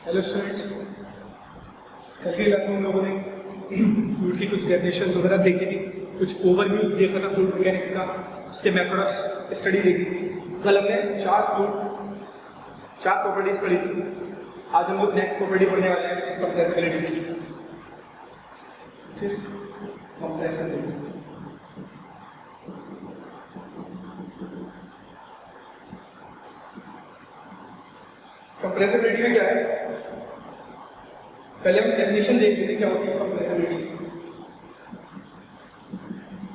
Hello students, कल की class में हम लोगों ने फ्लूइड की कुछ डेफिनेशंस वगैरह देखी थी, कुछ ओवरव्यू देखा था फ्लूइड मैकेनिक्स का, उसके मेथड ऑफ स्टडी देखी थी। कल हमने चार प्रॉपर्टीज पढ़ी थी। आज हम लोग नेक्स्ट प्रॉपर्टी पढ़ने वाले हैं, जिसका कंप्रेसिबिलिटी। कंप्रेसिबिलिटी में क्या है, पहले हम डेफिनेशन देख लेते हैं क्या होती है compressibility.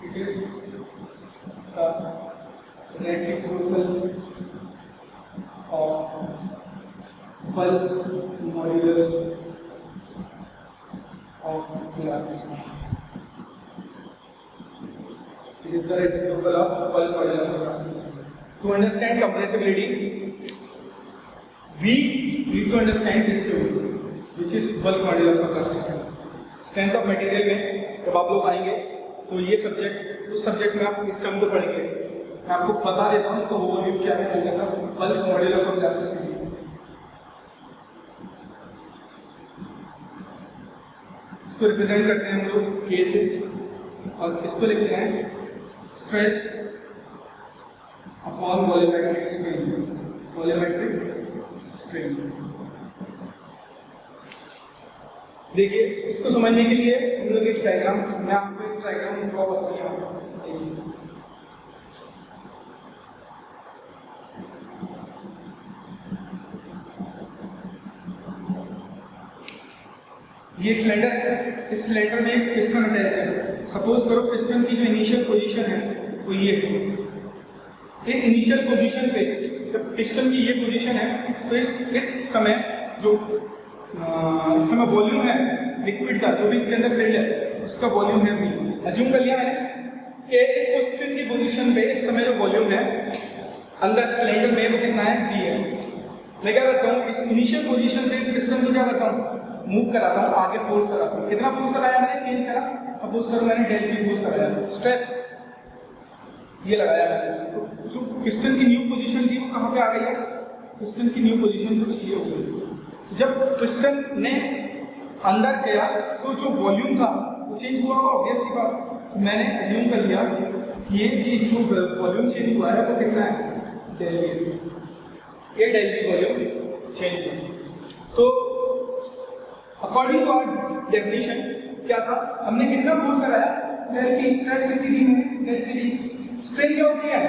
It is reciprocal of bulk modulus of elasticity. It is the reciprocal of bulk modulus of elasticity. To understand compressibility we need to understand this theory, which is bulk modulus of elasticity. Strength of material में जब आप लोग आएंगे तो ये subject, उस subject में आप इस टर्म को पढ़ेंगे। मैं आपको बता देता हूँ इसका ओवरव्यू क्या है, हल्का सा। बल्क मॉड्यूलस ऑफ इलास्टिसिटी, इसको रिप्रेजेंट करते हैं हम लोग K से, और इसको लिखते हैं stress upon volumetric strain. Volumetric strain. देखिए, इसको समझने के लिए हम लोग एक डायग्राम, मैं आपको एक डायग्राम ड्रॉ करती हूँ। ये एक सिलेंडर है, इस सिलेंडर में एक पिस्टन अटैच है। सपोज करो पिस्टन की जो इनिशियल पोजीशन है वो ये है। इस इनिशियल पोजीशन पे जब पिस्टन की ये पोजीशन है तो इस समय जो इस समय वॉल्यूम है लिक्विड का, जो भी इसके अंदर फिल्ड है, उसका वॉल्यूम है V। अज्यूम कर लिया मैंने कि इस पिस्टन की पोजीशन पे इस समय जो वॉल्यूम है अंदर सिलेंडर में वो कितना है, V है। मैं क्या करता हूँ, इस इनिशियल पोजीशन से इस पिस्टन को क्या करता हूँ, मूव कराता हूँ, आगे फोर्स लगाता हूँ। कितना फोर्स लगाया मैंने, चेंज करा। सपोज करो मैंने डेल V फोर्स लगाया, स्ट्रेस ये लगाया मैंने। तो जो पिस्टन की न्यू पोजीशन थी वो कहाँ पे आ गई है, पिस्टन की न्यू पोजीशन कुछ ये हो गई। जब पिस्टन ने अंदर गया तो जो वॉल्यूम था वो चेंज हुआ होगा, ऑब्वियस सी बात। मैंने अज्यूम कर लिया ये जो वॉल्यूम चेंज हुआ है वो कितना है, डेल V। ये डेल V वॉल्यूम चेंज हुआ। तो अकॉर्डिंग टू आवर डेफिनेशन क्या था, हमने कितना फोर्स लगाया, डेल P। स्ट्रेस कितनी दी मैंने, डेल P दी। स्ट्रेन क्या होती है,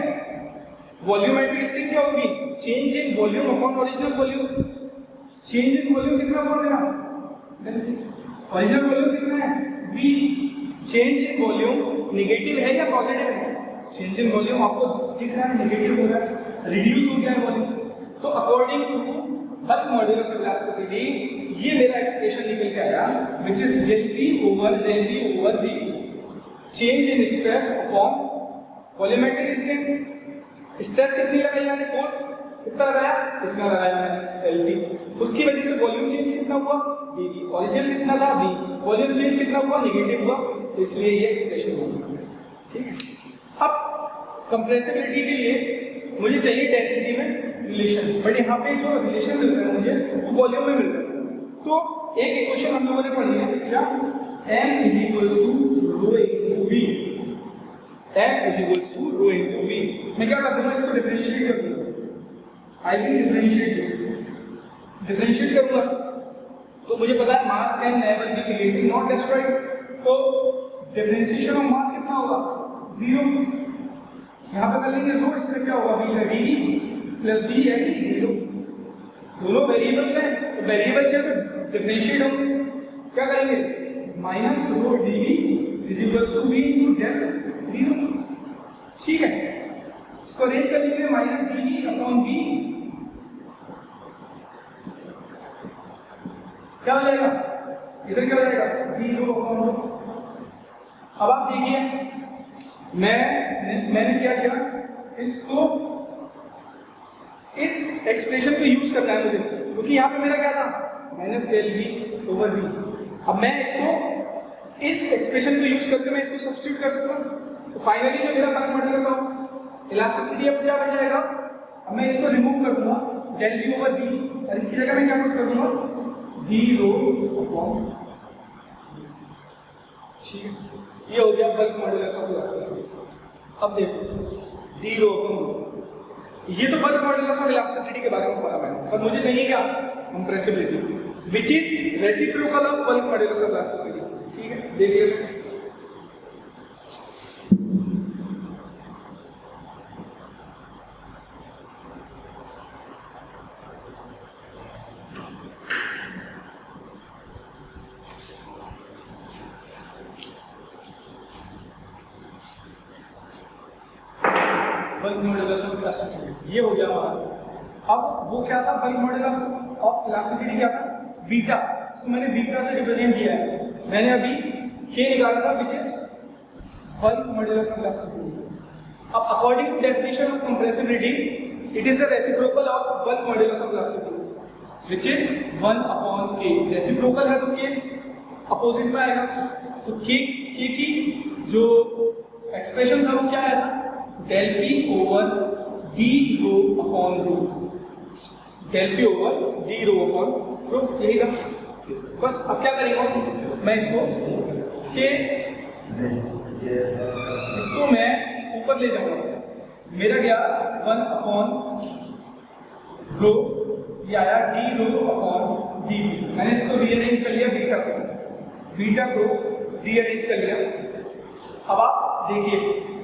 वॉल्यूमेट्रिक स्ट्रेन क्या होगी, change in volume upon original volume. Change in volume कितना बोल रहे हैं, ओरिजिनल वॉल्यूम कितना है, V। Change in volume negative है या पॉजिटिव है, चेंज इन वॉल्यूम आपको दिख रहा है नेगेटिव हो रहा है, रिड्यूस हो गया है वॉल्यूम। तो according to bulk modulus of elasticity ये मेरा एक्सप्रेशन निकल के आया, which is del P over V। Change in stress upon volumetric strain. Stress कितनी लगाई मैंने, फोर्स कितना लगाया, इतना लगाया मैंने, डेल P। उसकी वजह से वॉल्यूम चेंज कितना हुआ, dV। ओरिजिनल कितना था, V। वॉल्यूम चेंज कितना हुआ, नेगेटिव हुआ, तो इसलिए ये एक्सप्रेशन हुआ। ठीक है। अब कंप्रेसिबिलिटी के लिए मुझे चाहिए डेंसिटी में रिलेशन, बट यहाँ पे जो रिलेशन मिल रहा है मुझे वो वॉल्यूम में मिल रहा है। तो एक इक्वेशन हम लोगों ने पढ़ी है क्या, M is equals to rho into V। M is equals to rho into V। मैं क्या कर दूंगा, इसको डिफरेंशिएट कर दूंगा। I will differentiate this, differentiate करूंगा तो मुझे पता है mass can never be created not destroyed. तो डिफरेंशिएशन ऑफ मास कितना होगा, 0। यहाँ पे कर लेंगे रो, इससे क्या होगा, V है dV प्लस D ऐसे ही 0। दोनों वेरिएबल्स हैं, तो वेरिएबल्स है तो डिफरेंशिएट होंगे। क्या करेंगे, minus rho dV is equals to V into del V। ठीक है, इसको अरेंज कर लेंगे, माइनस dV अपॉन V क्या हो जाएगा, इधर क्या हो जाएगा, V रो अपॉन रो। अब आप देखिए मैंने क्या किया, इसको इस एक्सप्रेशन को यूज करना है मुझे, क्योंकि यहाँ पे मेरा क्या था, minus del V over V। अब मैं इसको इस एक्सप्रेशन को यूज करके मैं इसको सब्स्टिट्यूट कर सकता हूँ। तो फाइनली जो मेरा बल्क मॉड्यूलस ऑफ इलास्टिसिटी अब क्या बन जाएगा, अब मैं इसको रिमूव कर दूंगा, डेल V ओवर V, और इसकी जगह मैं क्या पुट कर दूंगा, डी रो अपॉन, ठीक है, ये हो गया बल्क मॉड्यूलस ऑफ इलास्टिसिटी। अब देखो डी रो अपॉन, ये तो बल्क मॉड्यूलस ऑफ इलास्टिसिटी के बारे में पढ़ा मैंने, पर मुझे चाहिए क्या, compressibility which is reciprocal of bulk modulus of elasticity. ठीक है, देखिए बल्क मॉड्यूलस ऑफ इलास्टिसिटी, ये हो गया हमारा। अब वो क्या था, बल्क मॉड्यूलस ऑफ इलास्टिसिटी क्या था, बीटा, इसको मैंने बीटा से रिप्रेजेंट किया है। मैंने अभी के निकाला था which is bulk modulus of elasticity. अब according to definition of compressibility it is the reciprocal of bulk modulus of elasticity which is 1 upon k. Reciprocal है तो के अपोजिट में आएगा, तो के की जो एक्सप्रेशन था वो क्या आया था, del P over d rho upon rho, del P over d rho upon rho, यही था। बस अब क्या करेंगे, मैं इसको के इसको मैं ऊपर ले जाऊंगा, मेरा गया 1 अपॉन रो, ये आया D rho upon d P. मैंने इसको रीअरेंज कर लिया, बीटा को रीअरेंज कर लिया। अब आप देखिए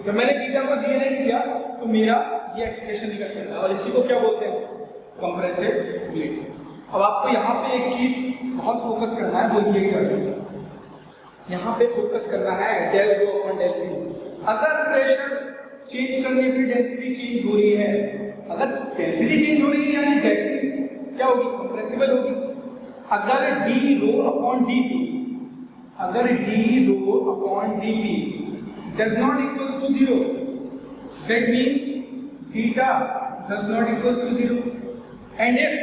जब मैंने बीटा को रीअरेंज किया तो मेरा ये एक्सप्रेशन निकल के आया, और इसी को क्या बोलते हैं, कंप्रेसिबिलिटी। अब आपको यहाँ पे एक चीज बहुत फोकस करना है, बोलिए क्या, यहाँ पे फोकस करना है del rho upon del P. अगर प्रेशर चेंज करने पे डेंसिटी चेंज हो रही है, अगर डेंसिटी चेंज हो रही है यानी दैट क्या होगी, कंप्रेसिबल होगी। अगर d rho upon d p, अगर d rho upon d p does not equals to 0, that means beta does not equals to 0, and if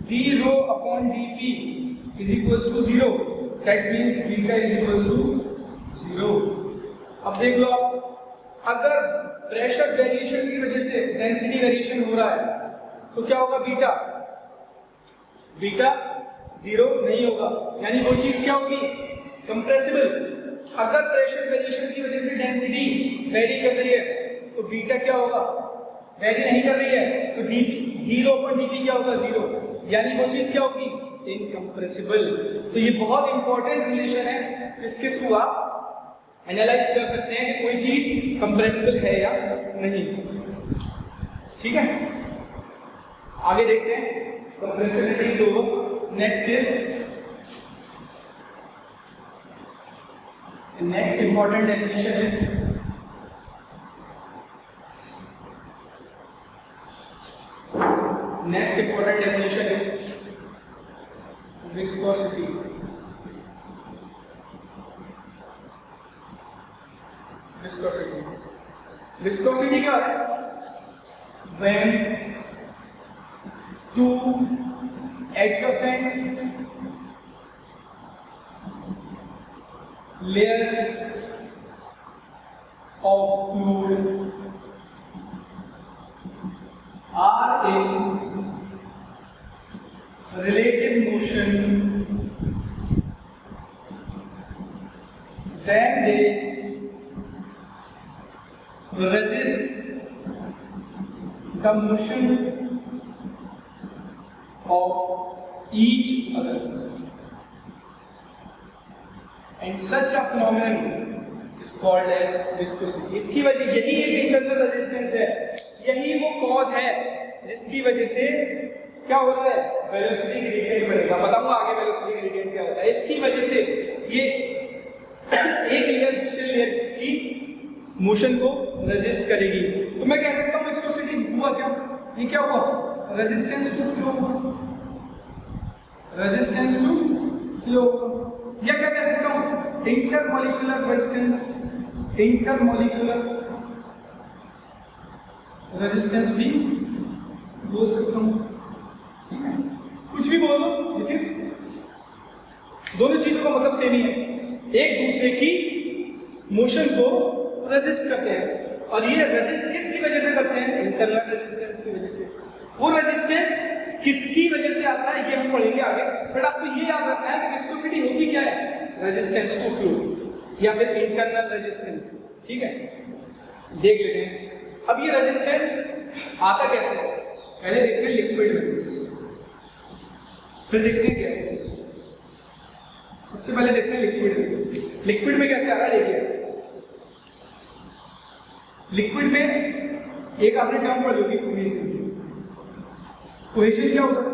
d rho upon dp is equals to 0, that means beta is equals to 0। अब देख लो आप, अगर pressure variation की वजह से density variation हो रहा है तो क्या होगा, बीटा 0 नहीं होगा, यानी वो चीज क्या होगी, कंप्रेसिबल। अगर प्रेशर वेरिएशन की वजह से डेंसिटी वेरी कर रही है तो बीटा क्या होगा, वेरी नहीं कर रही है तो डी रो अपॉन डीपी क्या होगा, 0, यानी वो चीज क्या होगी, इनकंप्रेसिबल। तो ये बहुत इंपॉर्टेंट रिलेशन है जिसके थ्रू आप एनालाइज कर सकते हैं कि कोई चीज कंप्रेसिबल है या नहीं। ठीक है, आगे देखते हैं कंप्रेसिबिलिटी। तो next is next important definition is viscosity। viscosity क्या है, when two adjacent layers of fluid are in relative motion, then they resist the motion of each other, and such a phenomenon is called as viscosity। इसकी वजह यही एक internal resistance है, यही वो cause है जिसकी वजह से क्या हो रहा है, वेलोसिटी ग्रेडियंट बनेगा। बताऊंगा आगे वेलोसिटी ग्रेडियंट क्या होता है। इसकी वजह से ये एक लेयर दूसरे लेयर की मोशन को रेजिस्ट करेगी। तो मैं कह सकता हूँ विस्कोसिटी हुआ क्या, ये क्या हुआ, resistance to flow, resistance to flow, या क्या कह सकता हूँ इंटरमॉलिक्यूलर रेजिस्टेंस, इंटरमॉलिक्यूलर रेजिस्टेंस भी बोल सकता हूँ। ठीक है, कुछ भी बोल दो, ये चीज दोनों चीजों का मतलब सेम ही है, एक दूसरे की मोशन को रेजिस्ट करते हैं। और ये रेजिस्ट किसकी वजह से करते हैं, इंटरनल रेजिस्टेंस की वजह से। वो रेजिस्टेंस किसकी वजह से आता है ये हम पढ़ेंगे आगे, बट आपको ये याद रखना है कि विस्कोसिटी होती क्या है, रेजिस्टेंस टू फ्लूइड या फिर इंटरनल रेजिस्टेंस। ठीक है, देख लेते हैं अब ये रेजिस्टेंस आता कैसे है। पहले देखते हैं लिक्विड में, फिर देखते हैं गैसेस में। सबसे पहले देखते हैं लिक्विड में। लिक्विड में कैसे आ रहा है, देखिए लिक्विड में एक आपने टर्म पढ़ी होगी कोहेजन। कोहेजन क्या होता है,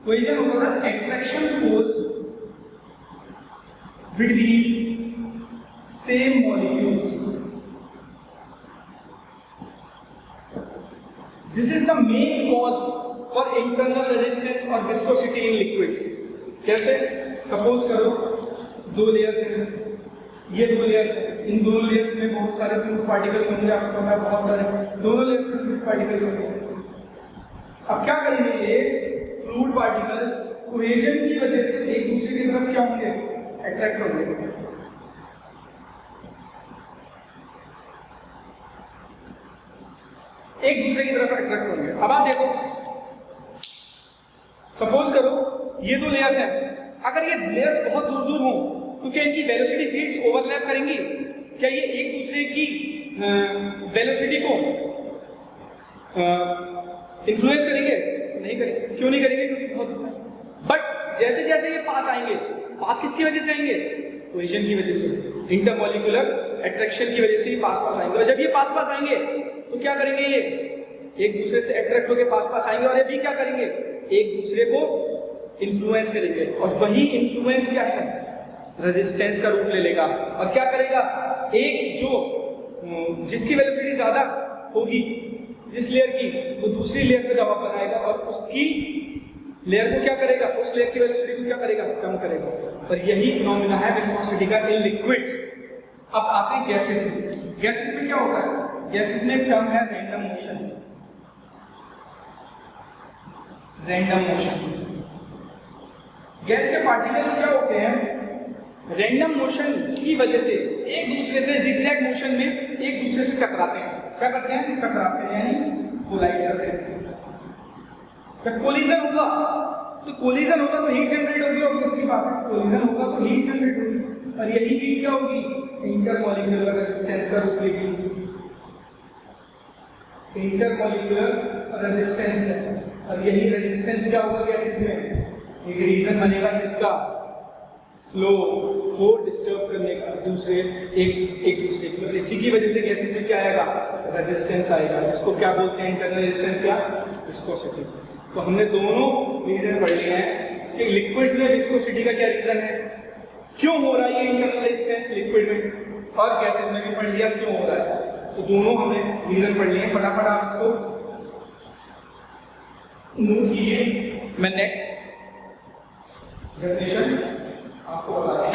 कोहेजन होता है attraction force between same molecules. This is the main cause for internal resistance और विस्कोसिटी इन लिक्विड्स। कैसे, सपोज करो दो लेयर्स हैं, ये दो लेयर्स हैं, इन दोनों लेयर्स में बहुत सारे फ्लूइड पार्टिकल्स होंगे, आपको पता है बहुत सारे, दोनों लेयर्स में फ्लूइड पार्टिकल्स होंगे। अब क्या करेंगे, ये फ्लूइड पार्टिकल्स कोहेजन की वजह से एक दूसरे की तरफ क्या होंगे, अट्रैक्ट होंगे। एक दूसरे की तरफ अट्रैक्ट होंगे। अब आप देखो, सपोज करो ये दो लेयर्स हैं, अगर ये लेयर्स बहुत दूर दूर हों तो क्या इनकी वेलोसिटी फील्ड्स ओवरलैप करेंगी? क्या ये एक दूसरे की वेलोसिटी को इन्फ्लुएंस करेंगे? नहीं करेंगे। क्यों नहीं करेंगे? क्योंकि बहुत दूर है। बट जैसे जैसे ये पास आएंगे, पास किसकी वजह से आएंगे, कोहेजन की वजह से, इंटरमॉलिक्यूलर अट्रैक्शन की वजह से ही पास आएंगे। और जब ये पास आएंगे तो क्या करेंगे, ये एक दूसरे से अट्रैक्ट होकर पास आएंगे और ये भी क्या करेंगे, एक दूसरे को इन्फ्लुएंस करेंगे। और वही इन्फ्लुएंस क्या है, रेजिस्टेंस का रूप ले लेगा। और क्या करेगा, एक जो जिसकी वेलोसिटी ज्यादा होगी जिस लेयर की, वो दूसरी लेयर पे दबाव बनाएगा और उसकी लेयर को क्या करेगा, उस लेयर की वेलोसिटी को क्या करेगा, कम करेगा। और यही फिनोमेना है विस्कोसिटी का इन लिक्विड्स। अब आते हैं गैसेस में। गैसेस में क्या होता है, गैसेस में एक टर्म है random motion. Random motion, gas के पार्टिकल्स क्या होते हैं, रैंडम मोशन की वजह से एक दूसरे से जिगजैग मोशन में एक दूसरे से टकराते हैं। क्या करते हैं, टकराते हैं, यानी कोलाइड करते हैं। जब कोलिजन होगा तो कोलिजन होगा तो हीट जनरेट होगी, ऑब्वियसली बात है, कोलिजन होगा तो हीट जनरेट होगी। और यही हीट क्या होगी, इंटरमॉलिक्यूलर रेजिस्टेंस का रूप लेगी। इंटरमॉलिक्यूलर रेजिस्टेंस है, और यही रेजिस्टेंस क्या होगा गैसेस में, एक रीजन बनेगा जिसका फ्लो को डिस्टर्ब करने का दूसरे एक दूसरे की। इसी की वजह से गैसेस में क्या आएगा, रेजिस्टेंस आएगा, जिसको क्या बोलते हैं, इंटरनल रेजिस्टेंस या विस्कोसिटी। तो हमने दोनों रीजन पढ़ लिए हैं कि लिक्विड्स में विस्कोसिटी का क्या रीजन है, क्यों हो रहा है ये इंटरनल रेजिस्टेंस लिक्विड में, और गैसेस में भी पढ़ लिया क्यों हो रहा है। तो दोनों हमने रीजन पढ़ लिए। फटाफट आप इसको नोट कीजिए, मैं नेक्स्ट डेफिनेशन आपको बताता हूं।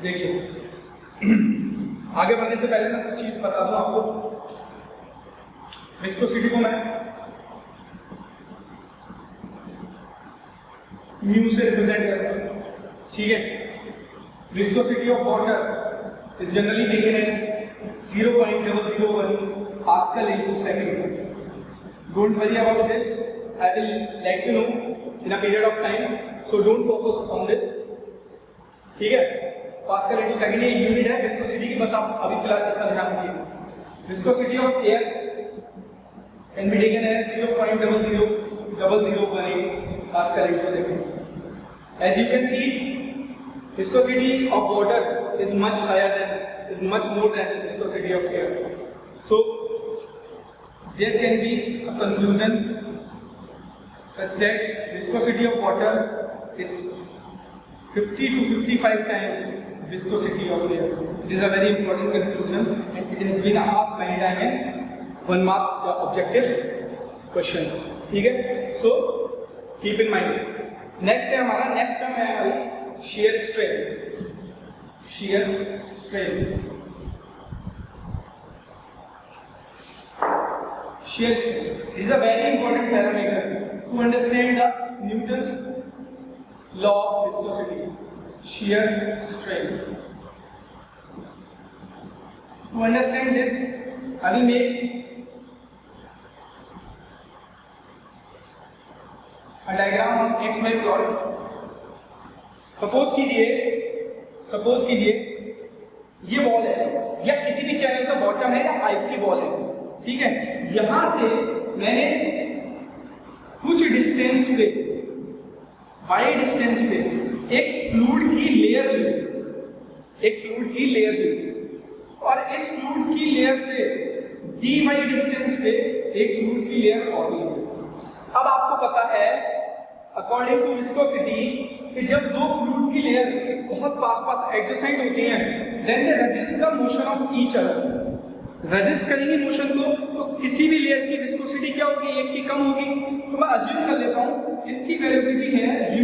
देखिए, आगे बढ़ने से पहले मैं कुछ चीज बता दूं आपको। विस्कोसिटी को मैं म्यू से रिप्रेजेंट करता हूं, ठीक है। Viscosity of water is generally taken as 0.001 pascal into second. Don't worry about this. I will let you know in a period of time. So don't focus on this. ठीक है, pascal into second ये unit है viscosity की, बस आप अभी फिलहाल इतना ध्यान रखिए। Viscosity of air can be taken as 0.00018 pascal into second. As you can see, viscosity of water is much more than viscosity of air. So there can be a conclusion such that viscosity of water is 50 to 55 times viscosity of air. It is a very important conclusion and it has been asked many times in 1 mark objective questions. ठीक है, so keep in mind. Next है हमारा, next term है हमारी shear strain. shear strain. Shear strain is a very important parameter to understand the Newton's law of viscosity. Shear strain. To understand this, I will make a diagram on XY plot. Suppose कीजिए ये ball है या किसी भी channel का bottom है या pipe की बॉल है, ठीक है। यहां से मैंने कुछ डिस्टेंस पे, वाई डिस्टेंस पे एक फ्लूइड की लेयर ली और इस फ्लूइड की लेयर से dy डिस्टेंस पे एक फ्लूइड की लेयर और ली। अब आपको पता है अकॉर्डिंग टू विस्कोसिटी कि जब दो फ्लूइड की लेयर बहुत पास एडजेसेंट होती हैं, then they resist the motion of each other. Resist करेंगी मोशन को, तो किसी भी लेयर की विस्कोसिटी क्या होगी, एक की कम होगी। तो मैं अज्यूम कर लेता हूं इसकी वेलोसिटी है u,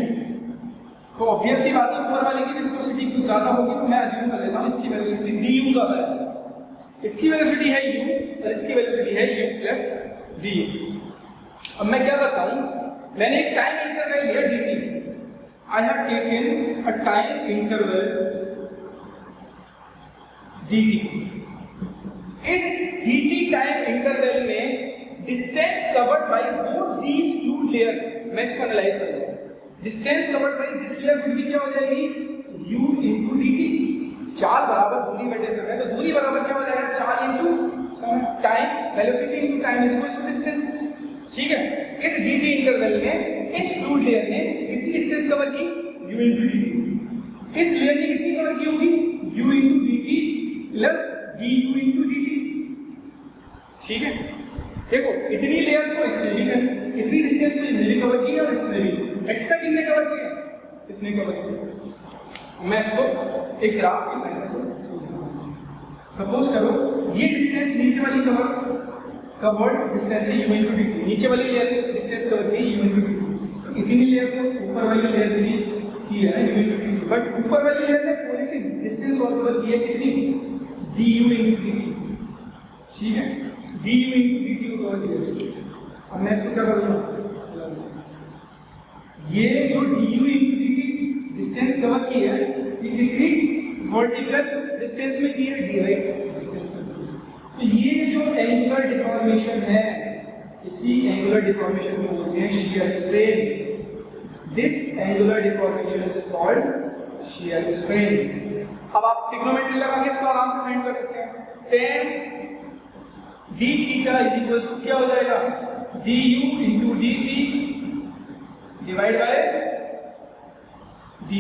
तो ऑब्वियस सी बात है ऊपर वाले की विस्कोसिटी कुछ ज्यादा होगी, तो मैं अज्यूम कर लेता हूं इसकी वेलोसिटी du ज्यादा है। इसकी वेलोसिटी है u और इसकी वेलोसिटी है u प्लस du। अब मैं क्या करता हूं, मैंने एक टाइम इंटरवल लिया dt। I have taken a time interval dt. इस dt टाइम इंटरवल में distance covered by both these fluid layer, मैं इसको एनालाइज कर लूं। Distance covered by this layer would be क्या हो जाएगी, u into dt। चाल बराबर दूरी बटे समय, तो दूरी बराबर क्या हो जाएगा, चाल into समय, time velocity into time is equal to distance, ठीक है। इस dt इंटरवल में इस फ्लूइड लेयर ने कितनी डिस्टेंस कवर की, u into dt। इस लेयर ने कितनी कवर की होगी, u into dt plus du into dt, ठीक है। देखो इतनी लेयर तो इसने भी कर, इतनी डिस्टेंस तो इसने भी कवर की और इसने भी, एक्स्ट्रा किसने कवर किया, इसने कवर किया। मैं इसको एक ग्राफ की सहायता से सपोज करो ये डिस्टेंस नीचे वाली कवर्ड डिस्टेंस है u into dt, नीचे वाली लेयर ने डिस्टेंस कवर की u into dt। इतनी लेयर को ऊपर वाली लेयर ने की है u into dt, बट ऊपर वाली लेयर ने थोड़ी सी डिस्टेंस और कवर की है, कितनी, du into dt, ठीक है। du into dt को कवर किया। अब मैं इसको क्या करूंगा, ये जो du into dt distance cover की है, ये कितनी वर्टिकल डिस्टेंस में की है, dy डिस्टेंस में। तो ये जो एंगुलर डिफॉर्मेशन है, इसी एंगुलर डिफॉर्मेशन को बोलते हैं shear strain। This angular deformation is called shear strain। अब आप ट्रिग्नोमेट्री लगा के इसको आराम से फाइंड कर सकते हैं। tan d theta is equals to क्या हो जाएगा, du into dt divide by dy।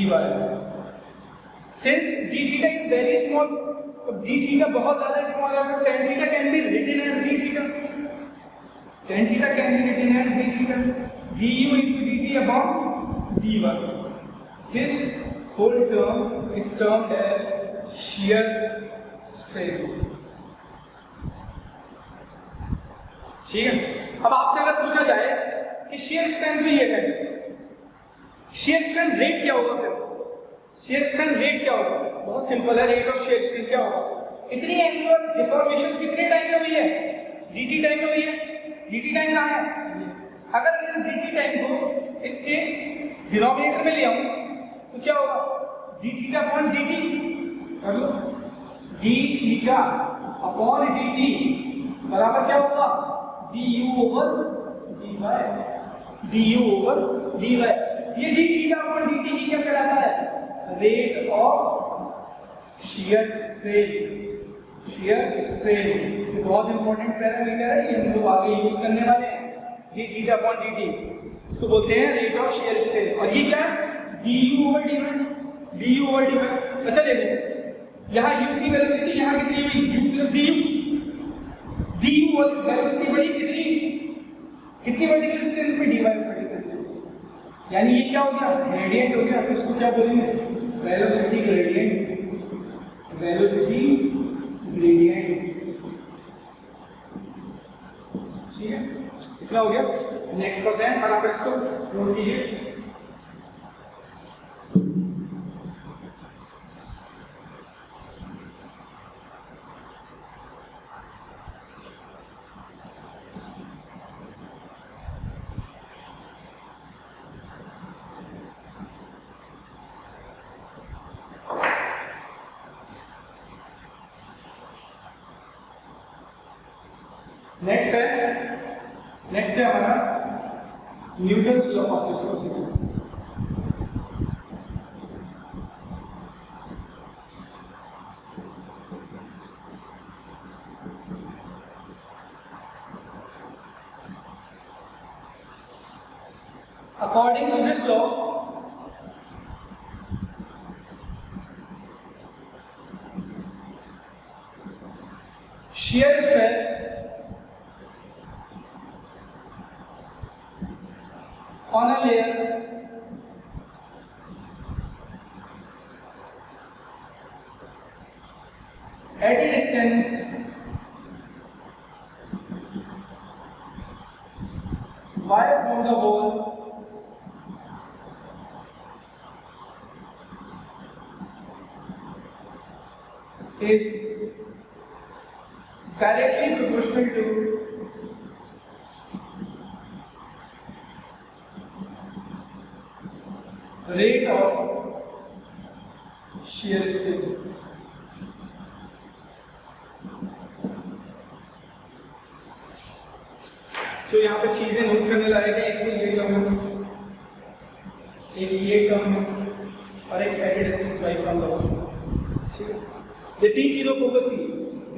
Since d theta is very small, d theta बहुत ज्यादा स्मॉल है, तो tan theta can be written as d theta। tan theta can be written as d theta, du into dt upon dy। This whole term is termed as shear strain, ठीक है। अब आपसे अगर पूछा जाए कि shear strain तो ये है, shear strain रेट क्या होगा, फिर shear strain रेट क्या होगा, बहुत सिंपल है, रेट ऑफ shear strain क्या होगा, इतनी एंगुलर डिफॉर्मेशन कितने टाइम में हुई है, dt टाइम में हुई है। dt टाइम कहाँ है, अगर मैं इस dt टाइम को इसके डिनोमिनेटर में ले आऊं तो क्या होगा, d थीटा अपॉन dt, कर लो, d थीटा अपॉन dt बराबर क्या होगा, du ओवर dy। ये d थीटा अपॉन dt ही क्या कहलाता है, रेट ऑफ shear strain। बहुत इंपॉर्टेंट पैरामीटर है, ये हम लोग आगे यूज करने वाले हैं। d थीटा अपॉन dt इसको बोलते हैं रेट ऑफ shear strain। और ये क्या है, du ओवर dy। अच्छा देखो यहाँ u थी वेलोसिटी, यहाँ कितनी हुई, u प्लस du वेलोसिटी बढ़ी, कितनी वर्टिकल डिस्टेंस में, dy वर्टिकल डिस्टेंस, यानी ये क्या हो गया, ग्रेडियंट हो गया। तो इसको क्या बोलेंगे, वेलोसिटी ग्रेडियंट, ठीक है। इतना हो गया, नेक्स्ट करते हैं, फटाफट इसको नोट कीजिए। नेक्स्ट है हमारा Newton's law of viscosity. According to this law, shear stress on a layer at a distance y from the wall is directly proportional to rate of shear strain। जो यहाँ पे चीजें नोट करने लायक है, एक तो ये टर्म है, एक ये टर्म है और एक at distance y from the wall. ठीक है, ये तीन चीजों को फोकस की।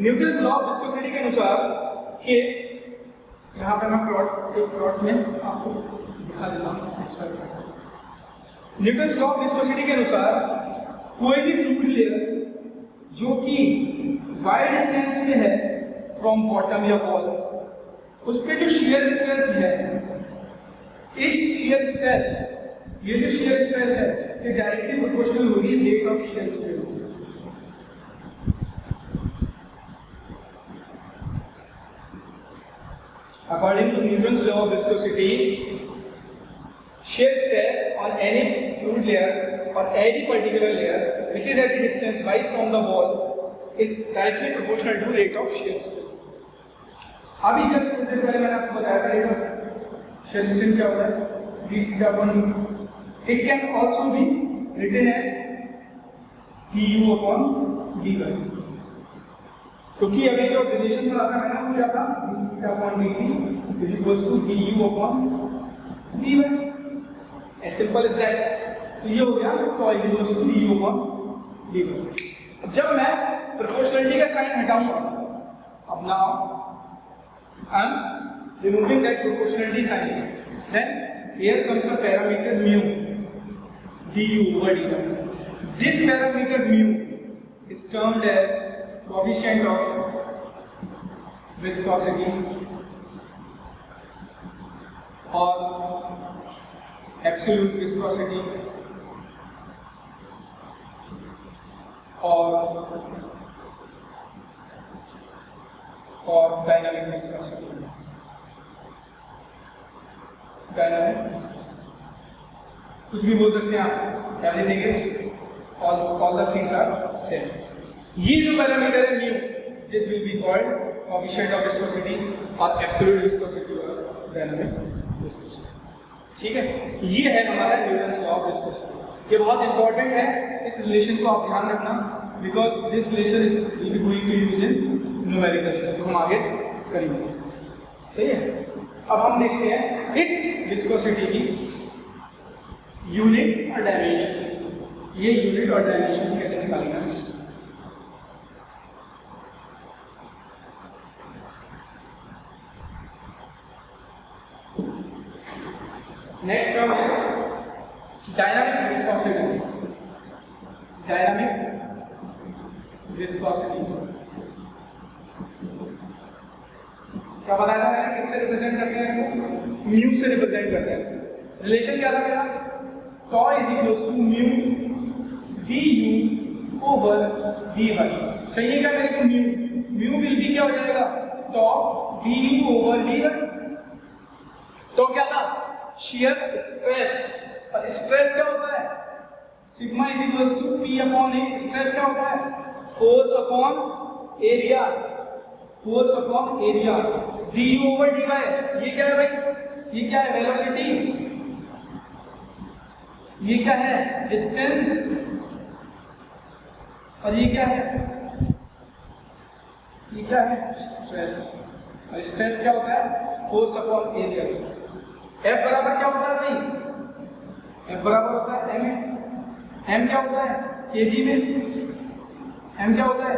न्यूटन्स लॉ ऑफ विस्कोसिटी के अनुसार कि यहाँ पे मैं प्लॉट में आपको दिखा देता हूँ। न्यूटन्स लॉ ऑफ विस्कोसिटी के अनुसार कोई भी फ्लूइड लेयर जो कि y डिस्टेंस पे है फ्रॉम बॉटम या वॉल, उस पे जो शियर स्ट्रेस है, इस शियर स्ट्रेस, ये जो शियर स्ट्रेस है ये डायरेक्टली प्रोपोर्शनल होगी rate of shear stress. According to Newton's law of viscosity, shear stress on any fluid layer or any particular layer which is at a distance y from the wall is directly proportional to rate of shear strain। अभी just कुछ देर पहले मैंने आपको बताया था ये shear strain क्या होता है, d theta upon d। It can also be written as du upon dy, क्योंकि अभी जो रिलेशन में आता है ना क्या था, d theta upon dt is equals to du upon dy। as simple as that। तो ये हो गया तो is equals to du upon dy। अब जब मैं प्रोपोर्शनलिटी का साइन हटाऊंगा, अब now I am removing that proportionality sign, then here comes a parameter mu du over dy। This parameter mu is termed as coefficient of viscosity or absolute viscosity or dynamic viscosity। कुछ भी बोल सकते हैं आप, everything is all the things are same. ये जो parameter है mu, this will be called coefficient of viscosity और एब्सोल्यूट विस्कोसिटी और डायनामिक विस्कोसिटी। ठीक है, ये है हमारा न्यूटन्स लॉ ऑफ विस्कोसिटी। ये बहुत इंपॉर्टेंट है, इस रिलेशन को आप ध्यान रखना, because this relation is will be going to use in numericals, जो हम आगे करेंगे। सही है, अब हम देखते हैं इस विस्कोसिटी की यूनिट और डायमेंशंस। ये यूनिट और डायमेंशंस कैसे निकालेंगे? Next term is dynamic viscosity. Dynamic viscosity क्या बताया था मैंने, किससे रिप्रेजेंट करते हैं इसको? म्यू से रिप्रेजेंट करते हैं। रिलेशन क्या था मेरा? Tau is equals to mu d u over d y. चाहिए क्या मेरे को? म्यू। म्यू विल बी क्या हो जाएगा? टॉ d u over d y. तो क्या था? Shear stress. और स्ट्रेस क्या होता है? Sigma is equals to P upon A. Stress क्या होता है? Force upon area. Force upon area d u over d y. ये क्या है भाई? ये क्या है? वेलोसिटी। ये क्या है? डिस्टेंस। और ये क्या है? ये क्या है? स्ट्रेस। और स्ट्रेस क्या होता है? Force upon area. एफ बराबर क्या होता है भाई? एफ बराबर होता है एम क्या होता है? केजी में। एम क्या होता है?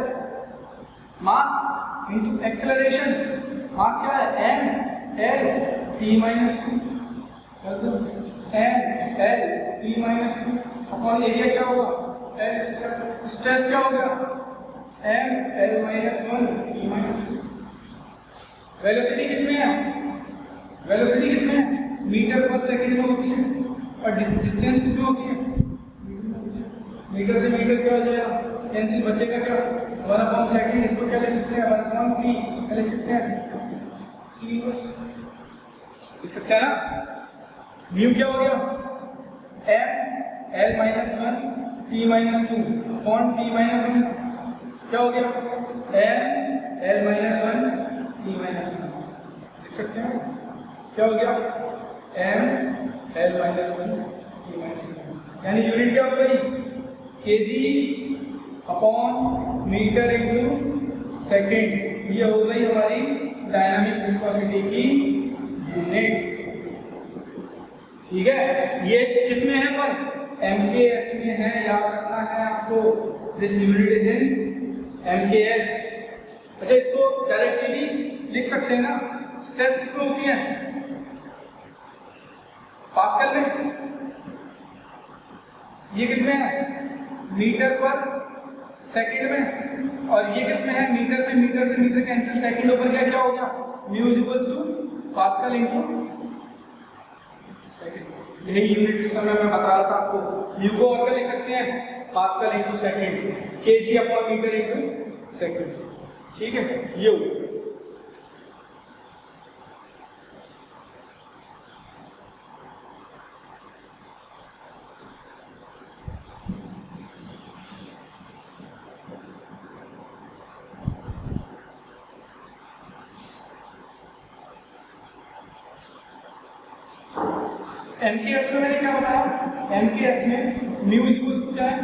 Mass into acceleration. मास क्या है? एम एल टी माइनस 2 कर दो, M L T minus 2 upon area क्या होगा? L square. स्ट्रेस क्या होगा? M L minus 1 T minus 2। Velocity किसमें है? वेलोसिटी किसमें है? मीटर पर सेकंड में होती है। और डिस्टेंस किसमें होती है? मीटर से मीटर क्या हो जाएगा? कैंसिल, बचेगा क्या? 1 अपॉन सेकंड। इसको क्या लिख सकते हैं? 1 अपॉन टी क्या लिख सकते हैं? टी इनवर्स लिख सकते हैं ना। म्यू क्या हो गया? M L minus 1 T minus 2 upon T minus 1 क्या हो गया? M L minus 1 T minus 1 लिख सकते हैं। क्या हो गया? M L minus 1 T minus 1। यानी यूनिट क्या हो गई? KG upon metre into second. ये हो गई हमारी डायनामिक विस्कोसिटी की यूनिट। ठीक है, ये किसमें है पर? एमकेएस में है, याद रखना है आपको। This unit is in MKS. अच्छा, इसको डायरेक्टली लिख सकते हैं ना। स्ट्रेस किसमें होती है? पास्कल में। ये किसमें है? मीटर पर सेकंड में। और ये किसमें है? मीटर में। मीटर से मीटर कैंसिल, सेकंड ऊपर क्या क्या हो गया? Mu is equals to pascal into second. यही यूनिट समय मैं बता रहा था आपको। म्यू को और क्या लिख सकते हैं? Pascal into second, KG upon metre into second. ठीक है, ये हो गया। एमकेएस में मैंने क्या बताया? एमकेएस में म्यू इज इक्वल टू क्या है?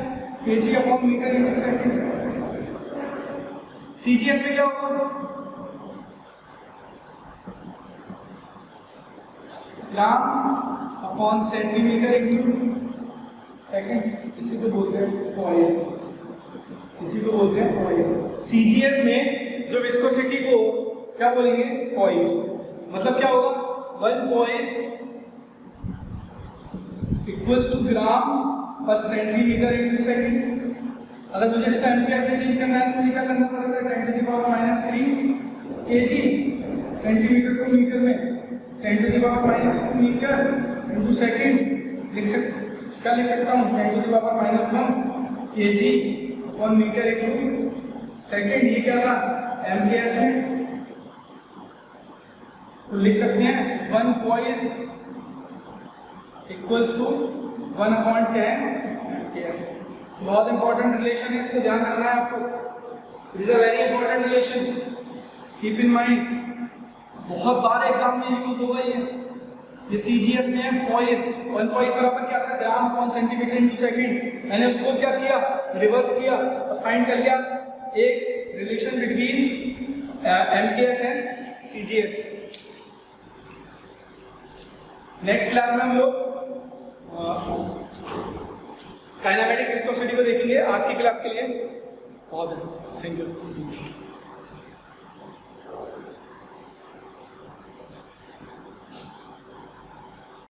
KG upon metre into second. CGS में क्या होगा? Gram upon centimetre into second. इसी को बोलते हैं पॉइस। इसी को बोलते हैं पॉइस। सीजीएस में जो विस्कोसिटी को क्या बोलेंगे? पॉइस। मतलब क्या होगा? 1 पॉइस इक्वल्स टू ग्राम पर सेंटीमीटर इनटू सेकंड। अगर मुझे इसका एमपीएस में चेंज करना है तो मुझे क्या करना पड़ेगा? 10 to the power -3 KG. Centimetre को मीटर में 10 to the power -2 metre into second लिख क्या लिख सकता हूँ? 10 to the power -1 KG upon metre into second. ये क्या था? एमपीएस में। तो लिख सकते हैं 1 पॉइस इक्वल्स टू 1/10 एमकेएस। बहुत इंपॉर्टेंट रिलेशन है, इसको ध्यान रखना है आपको। It is a very important relation, keep in mind. बहुत बार एग्जाम में यूज होगा ये सीजीएस में है पॉइस। 1 पॉइस बराबर क्या था? ग्राम अपॉन सेंटीमीटर इनटू सेकंड। मैंने उसको क्या किया? रिवर्स किया और फाइंड कर लिया एक relation between MKS and CGS. Next class में हम लोग काइनेमेटिक विस्कोसिटी को देखेंगे। आज की क्लास के लिए बहुत थैंक यू।